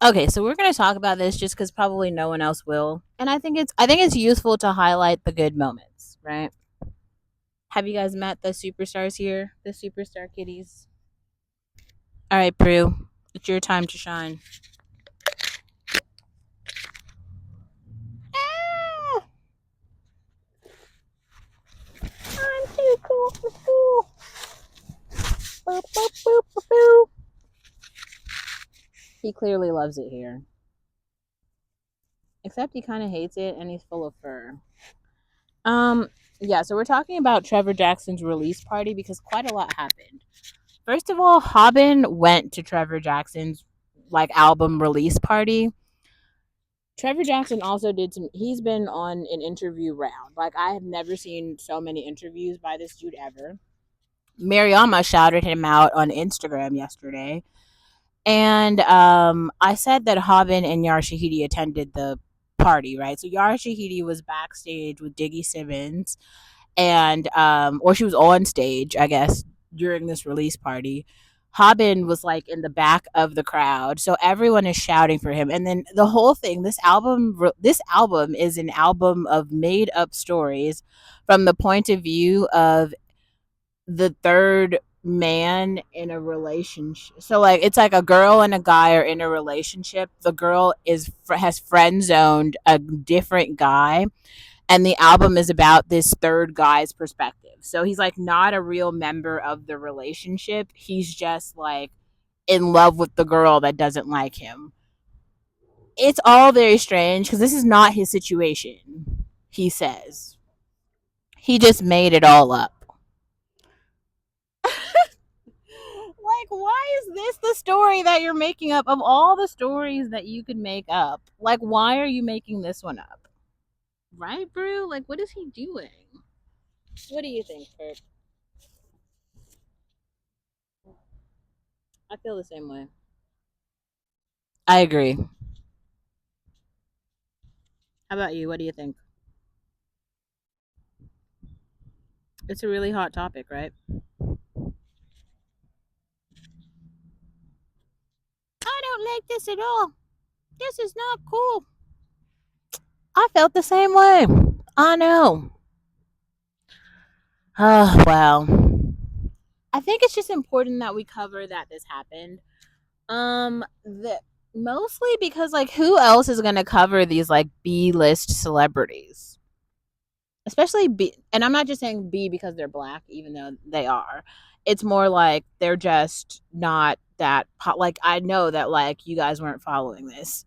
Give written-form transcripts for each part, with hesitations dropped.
Okay, so we're going to talk about this just cuz probably no one else will. And I think it's useful to highlight the good moments, right? Have you guys met the superstars here? The superstar kitties? All right, Prue. It's your time to shine. Ah, I'm too cool for school. Boop, boop, boop, boop, boop. He clearly loves it here. Except he kind of hates it and he's full of fur. Um, yeah, so we're talking about Trevor Jackson's release party because quite a lot happened. First of all, Haben went to Trevor Jackson's like album release party. Trevor Jackson also did some. He's been on an interview round. Like I have never seen so many interviews by this dude ever. Mariama shouted him out on Instagram yesterday, and I said that Haben and Yar Shahidi attended the party, right? So Yara Shahidi was backstage with Diggy Simmons, and or she was on stage, I guess, during this release party. Haben was like in the back of the crowd, so everyone is shouting for him. And then the whole thing, this album is an album of made up stories from the point of view of the third man in a relationship. So like it's like a girl and a guy are in a relationship. The girl has friend zoned a different guy, and the album is about this third guy's perspective. So he's like not a real member of the relationship. He's just like in love with the girl that doesn't like him. It's all very strange because this is not his situation, he says. He just made it all up. Like, why is this the story that you're making up of all the stories that you could make up? Like, why are you making this one up? Right, Brew? Like, what is he doing? What do you think, Kurt? I feel the same way. I agree. How about you? What do you think? It's a really hot topic, right? I don't like this at all. This is not cool. I felt the same way. I know. Oh, well. I think it's just important that we cover that this happened. The mostly because like who else is going to cover these like B-list celebrities? Especially B, and I'm not just saying B because they're black even though they are. It's more like they're just not that like I know that like you guys weren't following this.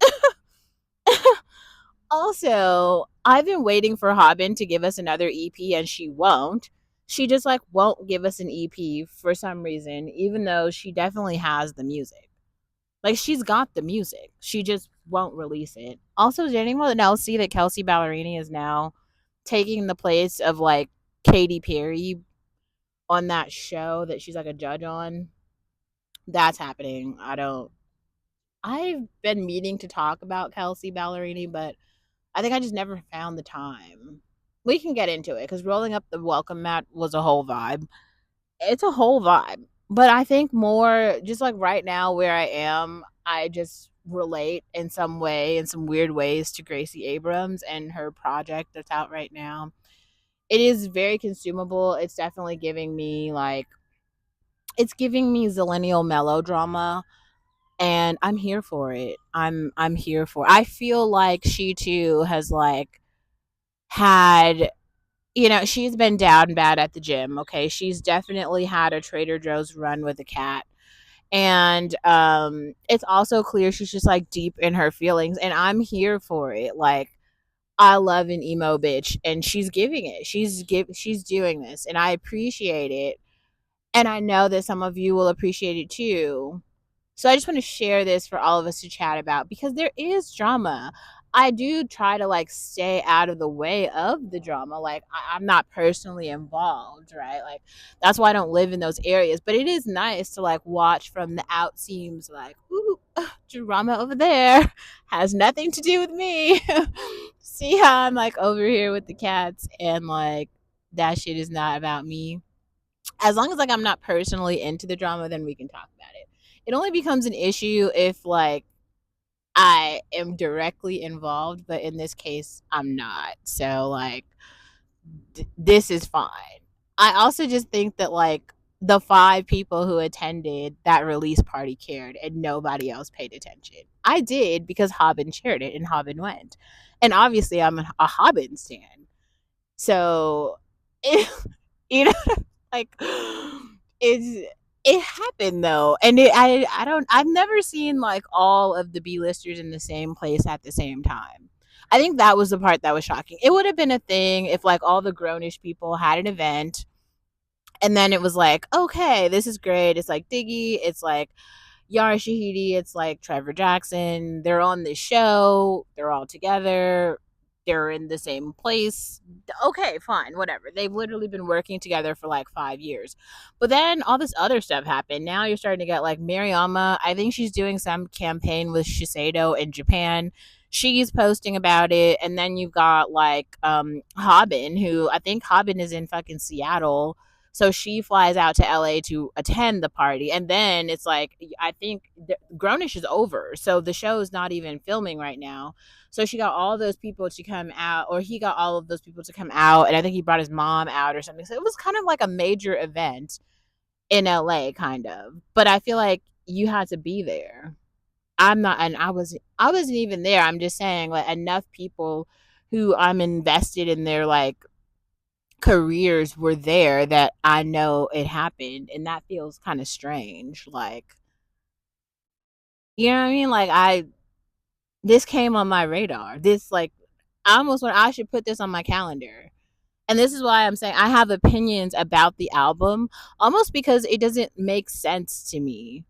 Also, I've been waiting for Haben to give us another EP and she won't. She just like won't give us an EP for some reason, even though she definitely has the music. Like she's got the music. She just won't release it. Also, did anyone else see that Kelsey Ballerini is now taking the place of like Katy Perry on that show that she's like a judge on? That's happening. I've been meaning to talk about Kelsey Ballerini, but I think I just never found the time. We can get into it because rolling up the welcome mat was a whole vibe. It's a whole vibe. But I think more just like right now where I am, I just relate in some way, in some weird ways to Gracie Abrams and her project that's out right now. It is very consumable. It's definitely giving me like it's giving me zillennial melodrama and I'm here for it. I'm here for it. I feel like she too has like had she's been down bad at the gym, okay? She's definitely had a Trader Joe's run with a cat. And it's also clear she's just like deep in her feelings and I'm here for it. Like I love an emo bitch and she's giving it. She's doing this and I appreciate it. And I know that some of you will appreciate it too. So I just want to share this for all of us to chat about because there is drama. I do try to like stay out of the way of the drama. Like I'm not personally involved, right? Like that's why I don't live in those areas. But it is nice to like watch from the out seams like, ooh, drama over there has nothing to do with me. See how I'm like over here with the cats and like that shit is not about me. As long as like I'm not personally into the drama, then we can talk about it. It only becomes an issue if like I am directly involved, but in this case, I'm not. So, like, this is fine. I also just think that, like, the five people who attended that release party cared and nobody else paid attention. I did because Hobbin shared it and Hobbin went. And obviously, I'm a Hobbin stan. So, it, you know, like, it's it happened though, and I don't I've never seen like all of the B-listers in the same place at the same time. I think that was the part that was shocking. It would have been a thing if like all the grownish people had an event, and then it was like, okay, this is great. It's like Diggy, it's like Yara Shahidi, it's like Trevor Jackson. They're on this show. They're all together. They're in the same place. Okay, fine, whatever. They've literally been working together for like 5 years. But then all this other stuff happened. Now you're starting to get like Mariama. I think she's doing some campaign with Shiseido in Japan. She's posting about it. And then you've got like Hobbin, who I think Hobbin is in fucking Seattle, so she flies out to LA to attend the party. And then it's like, I think Grownish is over. So the show is not even filming right now. So she got all those people to come out, or he got all of those people to come out. And I think he brought his mom out or something. So it was kind of like a major event in LA, kind of. But I feel like you had to be there. I'm not, and I wasn't even there. I'm just saying, like, enough people who I'm invested in their like careers were there that I know it happened, and that feels kind of strange. Like, you know what I mean? Like, I this came on my radar. This like I almost want I should put this on my calendar. And this is why I'm saying I have opinions about the album almost because it doesn't make sense to me.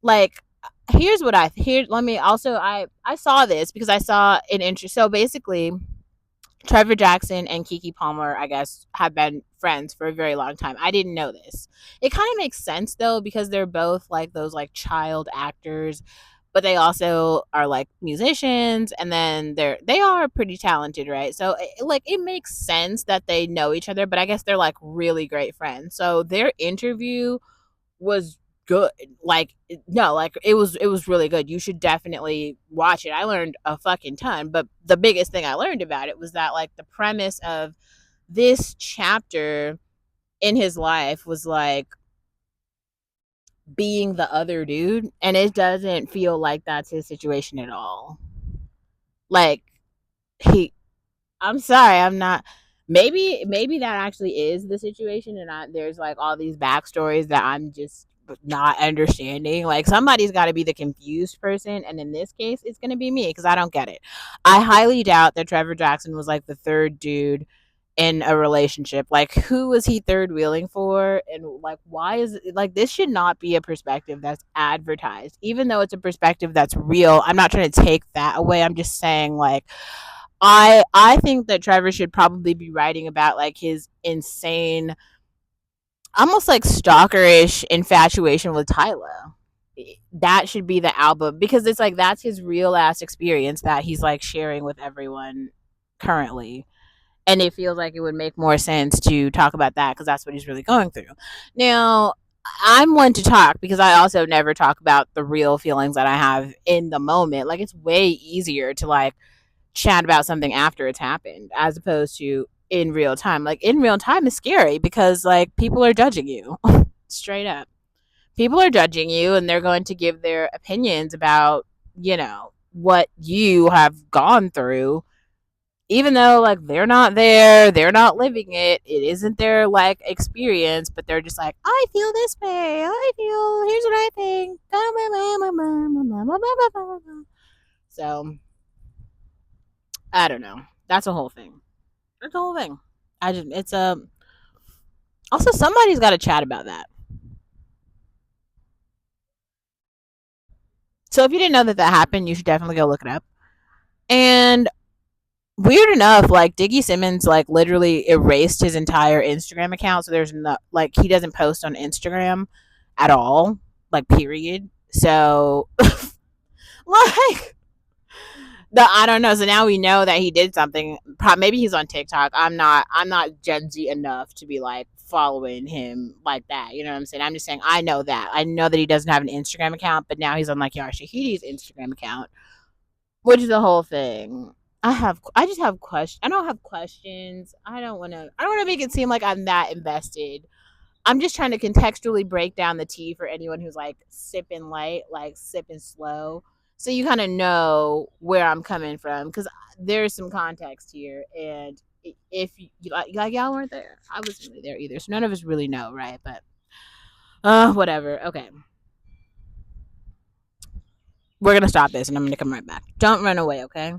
Like, here's what I here let me also I saw this because I saw an interest. So basically Trevor Jackson and Kiki Palmer, I guess, have been friends for a very long time. I didn't know this. It kind of makes sense though because they're both like those like child actors, but they also are like musicians, and then they are pretty talented, right? So like it makes sense that they know each other, but I guess they're like really great friends. So their interview was good. Like, no, like it was really good. You should definitely watch it. I learned a fucking ton, but the biggest thing I learned about it was that like the premise of this chapter in his life was like being the other dude, and it doesn't feel like that's his situation at all. Like, he I'm sorry, I'm not. Maybe that actually is the situation, and there's like all these backstories that I'm just not understanding. Like, somebody's got to be the confused person, and in this case, it's gonna be me because I don't get it. I highly doubt that Trevor Jackson was like the third dude in a relationship. Like, who was he third wheeling for, and like why is it like this should not be a perspective that's advertised, even though it's a perspective that's real. I'm not trying to take that away. I'm just saying like I think that Trevor should probably be writing about like his insane, almost like stalkerish infatuation with Tyla. That should be the album because it's like that's his real ass experience that he's like sharing with everyone currently. And it feels like it would make more sense to talk about that because that's what he's really going through. Now, I'm one to talk because I also never talk about the real feelings that I have in the moment. Like, it's way easier to like chat about something after it's happened as opposed to in real time. Like, in real time is scary because like people are judging you straight up. People are judging you and they're going to give their opinions about, what you have gone through, even though like they're not there, they're not living it, it isn't their like experience, but they're just like, I feel this way, here's what I think. So I don't know. That's a whole thing. That's a whole thing. I just it's a Also somebody's got to chat about that. So if you didn't know that that happened, you should definitely go look it up. And weird enough, like Diggy Simmons, like literally erased his entire Instagram account. So there's no like he doesn't post on Instagram at all, like period. So like I don't know. So now we know that he did something. Maybe he's on TikTok. I'm not Gen Z enough to be like following him like that. You know what I'm saying? I'm just saying I know that. I know that he doesn't have an Instagram account, but now he's on like Yara Shahidi's Instagram account. which is the whole thing. I just have questions. I don't have questions. I don't want to make it seem like I'm that invested. I'm just trying to contextually break down the tea for anyone who's like sipping light, like sipping slow. So you kind of know where I'm coming from because there's some context here. And if like y'all weren't there, I wasn't really there either. So none of us really know, right? But whatever. Okay. We're going to stop this and I'm going to come right back. Don't run away, okay?